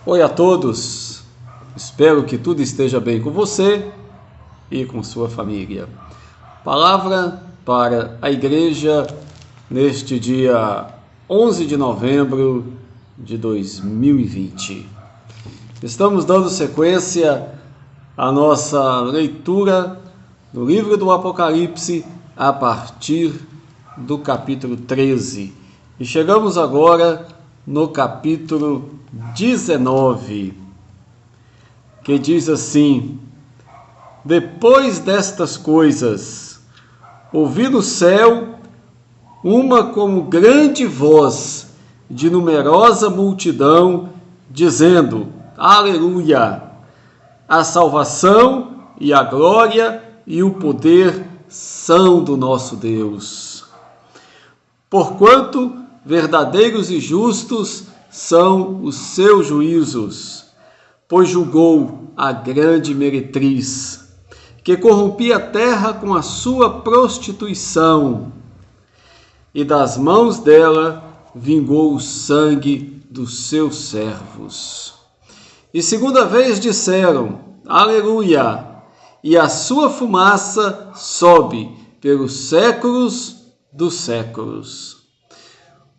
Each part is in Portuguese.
Oi a todos, espero que tudo esteja bem com você e com sua família. Palavra para a igreja neste dia 11 de novembro de 2020. Estamos dando sequência à nossa leitura no livro do Apocalipse a partir do capítulo 13. E chegamos agora no capítulo 19, que diz assim: Depois destas coisas, ouvi no céu uma como grande voz de numerosa multidão, dizendo: Aleluia! A salvação e a glória e o poder são do nosso Deus. Porquanto verdadeiros e justos são os seus juízos, pois julgou a grande meretriz, que corrompia a terra com a sua prostituição, e das mãos dela vingou o sangue dos seus servos. E segunda vez disseram: Aleluia! E a sua fumaça sobe pelos séculos dos séculos.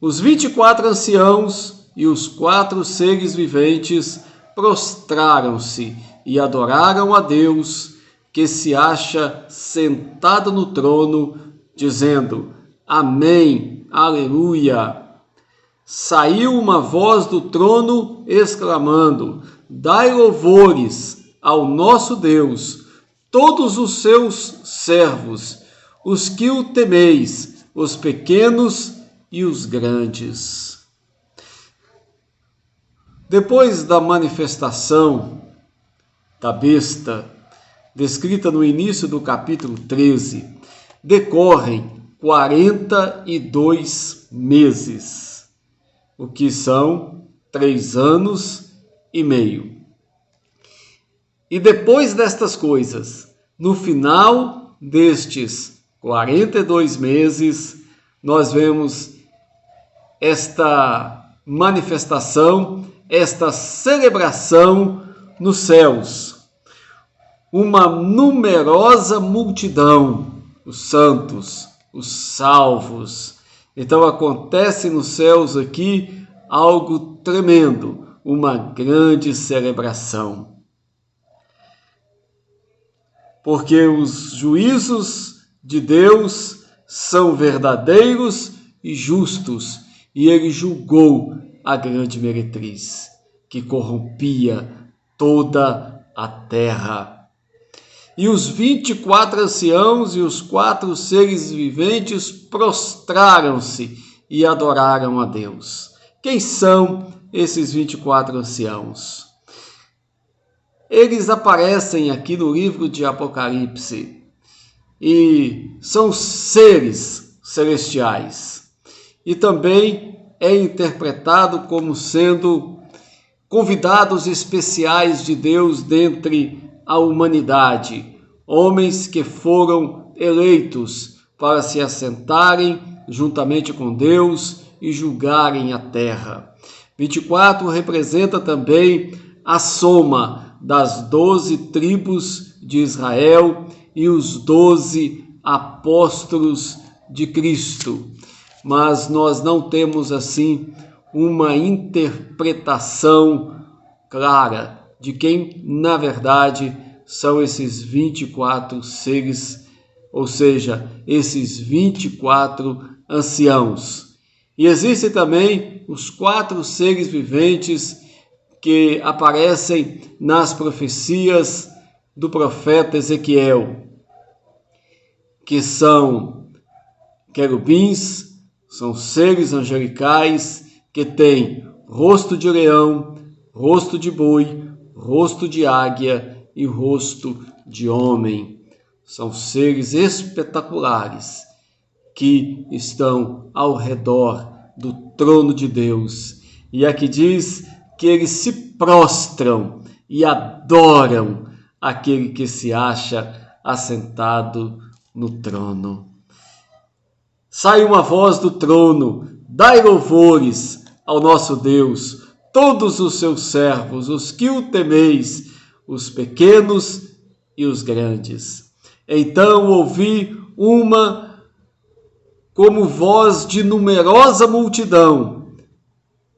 Os 24 anciãos e os 4 seres viventes prostraram-se e adoraram a Deus, que se acha sentado no trono, dizendo: Amém, Aleluia! Saiu uma voz do trono exclamando: Dai louvores ao nosso Deus, todos os seus servos, os que o temeis, os pequenos e os grandes. Depois da manifestação da besta, descrita no início do capítulo 13, decorrem 42 meses, o que são 3 anos e meio. E depois destas coisas, no final destes 42 meses, nós vemos esta manifestação, esta celebração nos céus. Uma numerosa multidão, os santos, os salvos. Então acontece nos céus aqui algo tremendo, uma grande celebração. Porque os juízos de Deus são verdadeiros e justos, e ele julgou a grande meretriz, que corrompia toda a terra. E os 24 anciãos e os 4 seres viventes prostraram-se e adoraram a Deus. Quem são esses 24 anciãos? Eles aparecem aqui no livro de Apocalipse e são seres celestiais. E também é interpretado como sendo convidados especiais de Deus dentre a humanidade, homens que foram eleitos para se assentarem juntamente com Deus e julgarem a terra. 24 representa também a soma das 12 tribos de Israel e os 12 apóstolos de Cristo. Mas nós não temos assim uma interpretação clara de quem, na verdade, são esses 24 seres, ou seja, esses 24 anciãos. E existem também os 4 seres viventes que aparecem nas profecias do profeta Ezequiel, que são querubins, são seres angelicais que têm rosto de leão, rosto de boi, rosto de águia e rosto de homem. São seres espetaculares que estão ao redor do trono de Deus. E aqui diz que eles se prostram e adoram aquele que se acha assentado no trono. Sai uma voz do trono: dai louvores ao nosso Deus, todos os seus servos, os que o temeis, os pequenos e os grandes. Então ouvi uma como voz de numerosa multidão,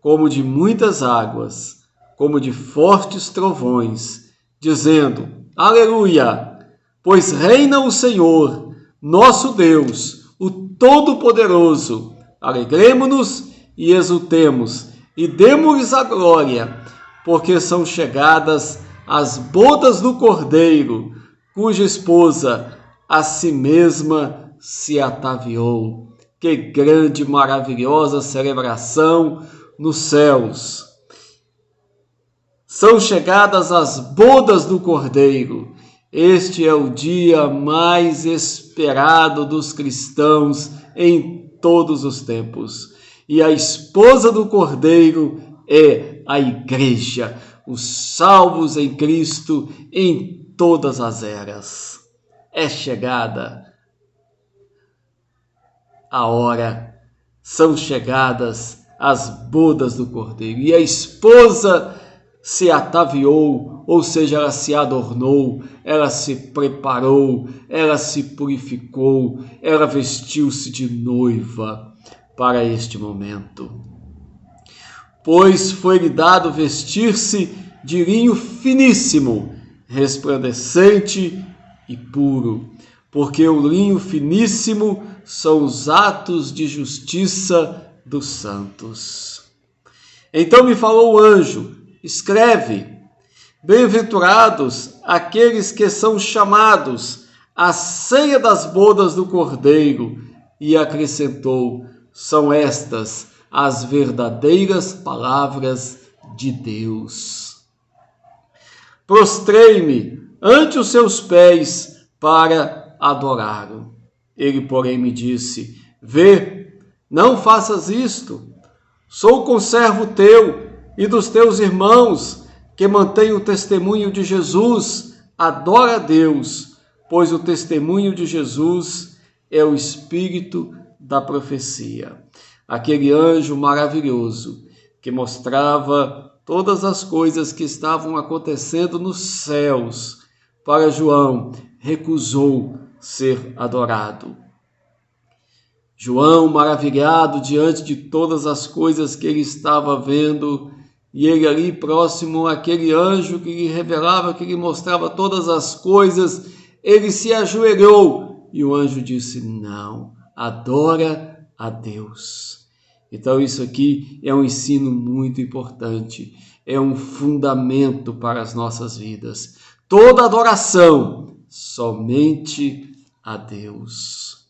como de muitas águas, como de fortes trovões, dizendo: Aleluia! Pois reina o Senhor, nosso Deus, o Todo-Poderoso. Alegremo-nos e exultemos, e demo-lhes a glória, porque são chegadas as bodas do Cordeiro, cuja esposa a si mesma se ataviou. Que grande, maravilhosa celebração nos céus! São chegadas as bodas do Cordeiro. Este é o dia mais esperado dos cristãos em todos os tempos. E a esposa do Cordeiro é a Igreja, os salvos em Cristo em todas as eras. É chegada a hora, são chegadas as bodas do Cordeiro. E a esposa se ataviou, ou seja, ela se adornou, ela se preparou, ela se purificou, ela vestiu-se de noiva para este momento. Pois foi-lhe dado vestir-se de linho finíssimo, resplandecente e puro, porque o linho finíssimo são os atos de justiça dos santos. Então me falou o anjo: escreve, bem-aventurados aqueles que são chamados à ceia das bodas do Cordeiro. E acrescentou: são estas as verdadeiras palavras de Deus. Prostrei-me ante os seus pés para adorá-lo. Ele, porém, me disse: vê, não faças isto. Sou conservo teu e dos teus irmãos, que mantêm o testemunho de Jesus. Adora a Deus, pois o testemunho de Jesus é o espírito da profecia. Aquele anjo maravilhoso que mostrava todas as coisas que estavam acontecendo nos céus, para João, recusou ser adorado. João, maravilhado diante de todas as coisas que ele estava vendo, e ele ali próximo àquele anjo que lhe revelava, que lhe mostrava todas as coisas, ele se ajoelhou e o anjo disse: não, adora a Deus. Então isso aqui é um ensino muito importante, é um fundamento para as nossas vidas. Toda adoração somente a Deus.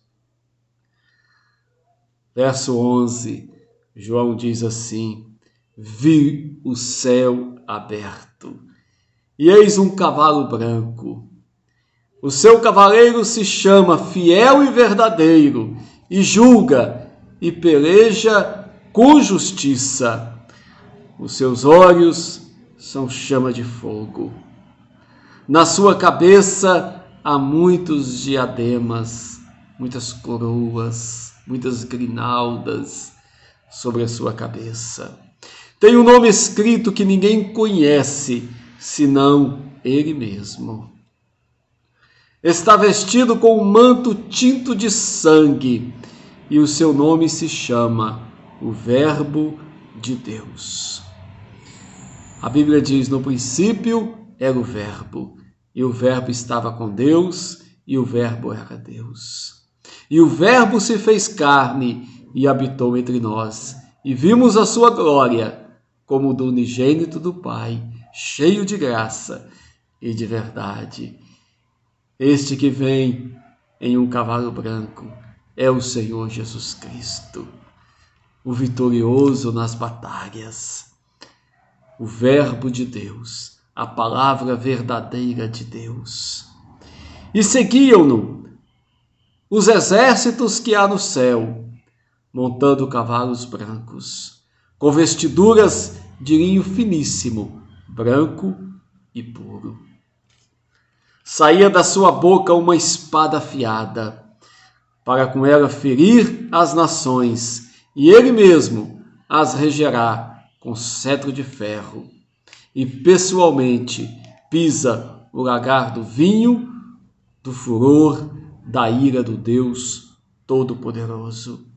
Verso 11, João diz assim: vi o céu aberto, e eis um cavalo branco. O seu cavaleiro se chama Fiel e Verdadeiro, e julga e peleja com justiça. Os seus olhos são chama de fogo. Na sua cabeça há muitos diademas, muitas coroas, muitas grinaldas sobre a sua cabeça. Tem um nome escrito que ninguém conhece, senão ele mesmo. Está vestido com um manto tinto de sangue, e o seu nome se chama o Verbo de Deus. A Bíblia diz: no princípio era o Verbo, e o Verbo estava com Deus, e o Verbo era Deus. E o Verbo se fez carne e habitou entre nós, e vimos a sua glória, como do unigênito do Pai, cheio de graça e de verdade. Este que vem em um cavalo branco é o Senhor Jesus Cristo, o vitorioso nas batalhas, o Verbo de Deus, a palavra verdadeira de Deus. E seguiam-no os exércitos que há no céu, montando cavalos brancos, com vestiduras de linho finíssimo, branco e puro. Saía da sua boca uma espada afiada, para com ela ferir as nações, e ele mesmo as regerá com cetro de ferro e pessoalmente pisa o lagar do vinho do furor da ira do Deus Todo-Poderoso.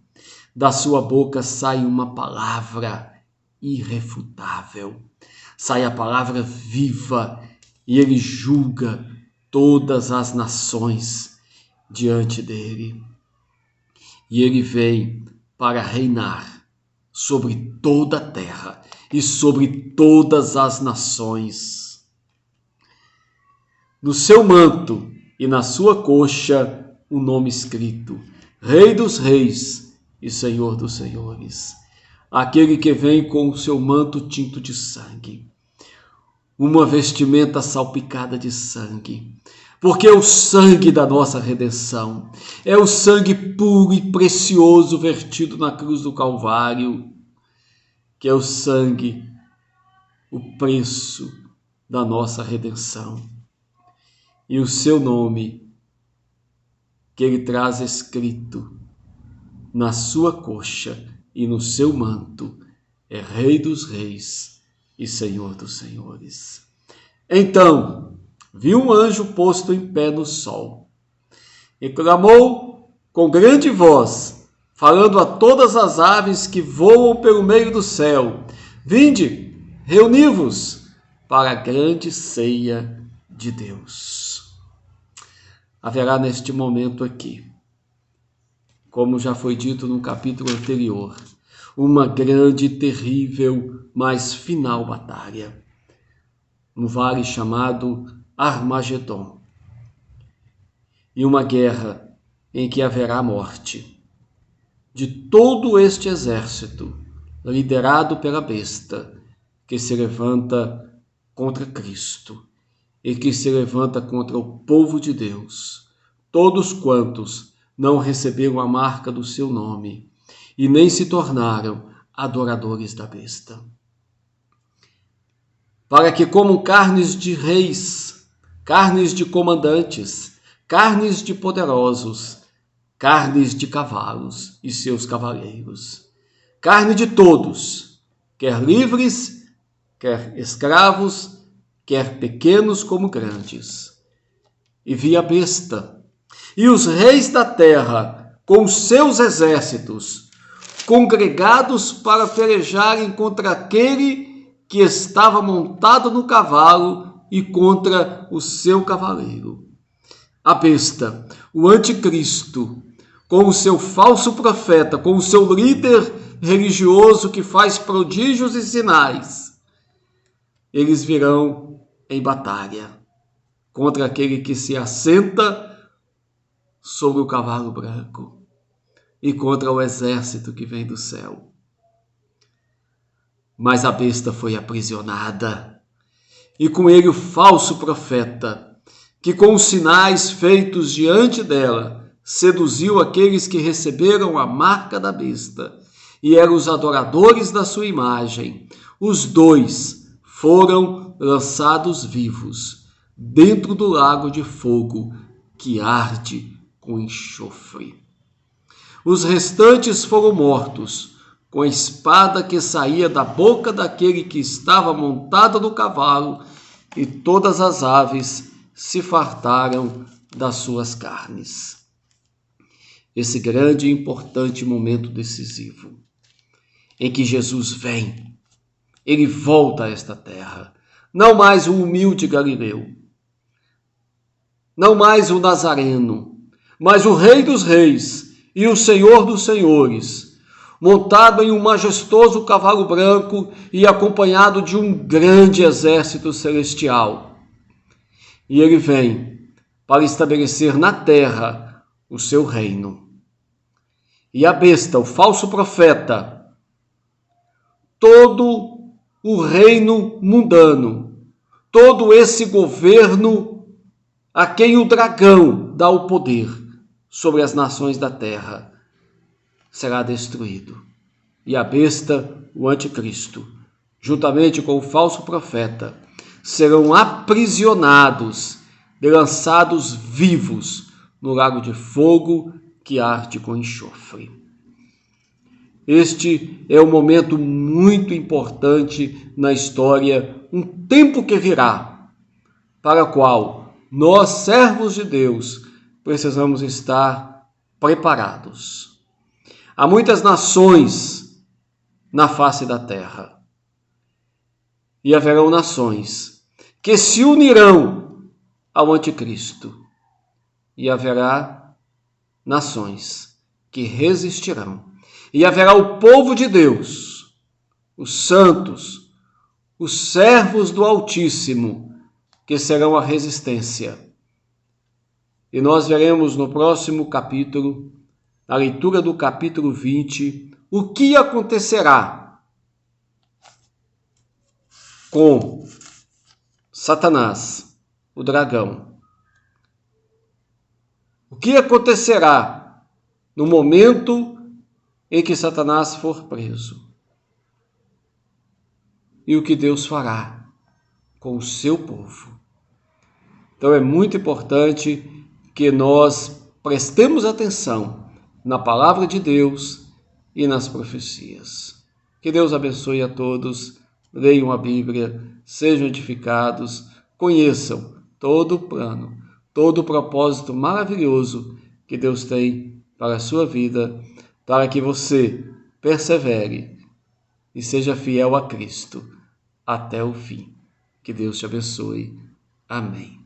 Da sua boca sai uma palavra irrefutável, sai a palavra viva, e ele julga todas as nações diante dele. E ele vem para reinar sobre toda a terra e sobre todas as nações. No seu manto e na sua coxa, o nome escrito: Rei dos Reis e Senhor dos Senhores. Aquele que vem com o seu manto tinto de sangue, uma vestimenta salpicada de sangue, porque é o sangue da nossa redenção, é o sangue puro e precioso vertido na cruz do Calvário, que é o sangue, o preço da nossa redenção. E o seu nome, que ele traz escrito na sua coxa e no seu manto, é Rei dos Reis e Senhor dos Senhores. Então vi um anjo posto em pé no sol, e clamou com grande voz, falando a todas as aves que voam pelo meio do céu: Vinde, reuni-vos para a grande ceia de Deus. Haverá neste momento aqui, como já foi dito no capítulo anterior, uma grande, terrível, mas final batalha, no vale chamado Armagedon, e uma guerra em que haverá morte de todo este exército, liderado pela besta, que se levanta contra Cristo e que se levanta contra o povo de Deus, todos quantos não receberam a marca do seu nome e nem se tornaram adoradores da besta. Para que comam carnes de reis, carnes de comandantes, carnes de poderosos, carnes de cavalos e seus cavaleiros, carne de todos, quer livres, quer escravos, quer pequenos como grandes. E vi a besta e os reis da terra com seus exércitos, congregados para pelejarem contra aquele que estava montado no cavalo e contra o seu cavaleiro. A besta, o anticristo, com o seu falso profeta, com o seu líder religioso que faz prodígios e sinais, eles virão em batalha contra aquele que se assenta sobre o cavalo branco e contra o exército que vem do céu. Mas a besta foi aprisionada, e com ele o falso profeta, que com os sinais feitos diante dela, seduziu aqueles que receberam a marca da besta e eram os adoradores da sua imagem. Os dois foram lançados vivos dentro do lago de fogo que arde com enxofre. Os restantes foram mortos com a espada que saía da boca daquele que estava montado no cavalo, e todas as aves se fartaram das suas carnes. Esse grande e importante momento decisivo, em que Jesus vem, ele volta a esta terra, não mais o humilde Galileu, não mais o Nazareno, mas o Rei dos Reis e o Senhor dos Senhores, montado em um majestoso cavalo branco e acompanhado de um grande exército celestial. E ele vem para estabelecer na terra o seu reino. E a besta, o falso profeta, todo o reino mundano, todo esse governo a quem o dragão dá o poder sobre as nações da terra, será destruído. E a besta, o anticristo, juntamente com o falso profeta, serão aprisionados e lançados vivos no lago de fogo que arde com enxofre. Este é um momento muito importante na história, um tempo que virá, para o qual nós, servos de Deus, precisamos estar preparados. Há muitas nações na face da terra, e haverão nações que se unirão ao anticristo, e haverá nações que resistirão, e haverá o povo de Deus, os santos, os servos do Altíssimo, que serão a resistência. E nós veremos no próximo capítulo, na leitura do capítulo 20, o que acontecerá com Satanás, o dragão. O que acontecerá no momento em que Satanás for preso? E o que Deus fará com o seu povo? Então é muito importante que nós prestemos atenção na palavra de Deus e nas profecias. Que Deus abençoe a todos, leiam a Bíblia, sejam edificados, conheçam todo o plano, todo o propósito maravilhoso que Deus tem para a sua vida, para que você persevere e seja fiel a Cristo até o fim. Que Deus te abençoe. Amém.